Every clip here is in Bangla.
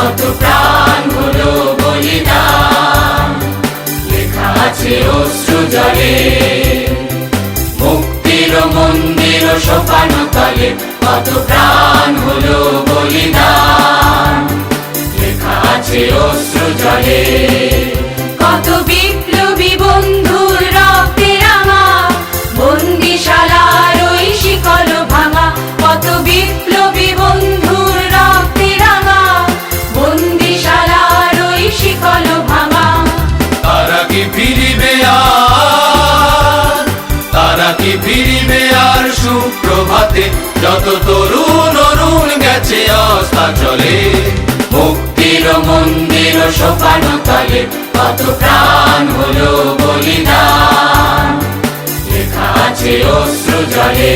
কত প্রাণ হলো বলিদান, লেখা আছে অশ্রু জলে। মুক্তির মন্দির সোপান তলে কত প্রাণ হলো বলিদান, লেখা আছে অশ্রু জলে। কত বিপ্লবী বন্ধুর রক্তে রাঙা বন্দিশালার ওই শিকল ভাঙা, কত বিপ্লবী বন্ধুর রক্তে রাঙা বন্দিশালার ওই শিকল ভাঙা। তারা কি ফিরিবে আর, তারা কি ফিরিবে আর সুপ্রভাতে, যত তরুণ অরুণ গেছে অস্তাচলে। মুক্তির মন্দির সোপান তলে কত প্রাণ হলো বলিদান, লেখা আছে অশ্রু জলে।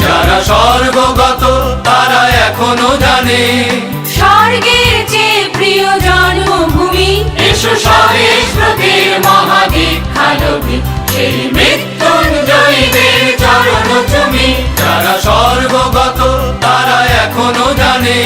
যারা স্বর্গগত তারা এখনো জানে, স্বর্গের চেয়ে প্রিয় জন্মভূমি। এসো স্বদেশ ব্রতের মহাদীক্ষালোভী, সেই মৃত্যুঞ্জয়ীদের চরণ চুমি। যারা স্বর্গগত তারা এখনো জানে,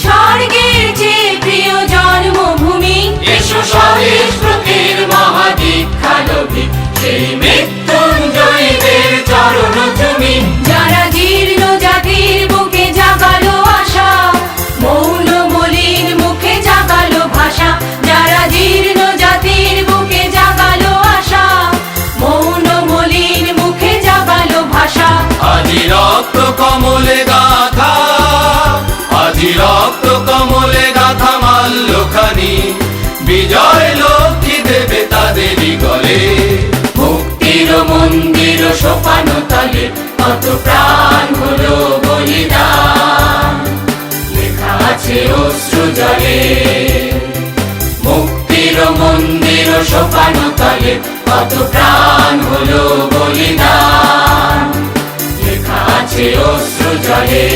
স্বর্গের চেয়ে প্রিয় জন্মভূমি। এসো স্বদেশ ব্রতের মহাদীক্ষালোভী, সেই মৃত্যুঞ্জয়ীদের চরণ চুমি। যারা জীর্ণ জাতির বুকে জাগালো আশা, মৌন মলিন মুখে জাগালো ভাষা। যারা জীর্ণ জাতির বুকে জাগালো আশা, মৌন মলিন মুখে জাগালো ভাষা। আজি রক্ত কমলে গাথা, আজি রক্ত কমলে গাথা মাল্যখানি, বিজয় লক্ষ্মী দেবে তাদেরই গলে। মুক্তির মন্দির সোপান তলে কত প্রাণ হলো বলিদান, লেখা আছে অশ্রু জলে। মুক্তির মন্দির সোপান তলে কত প্রাণ হলো বলিদান, লেখা আছে অশ্রু জলে।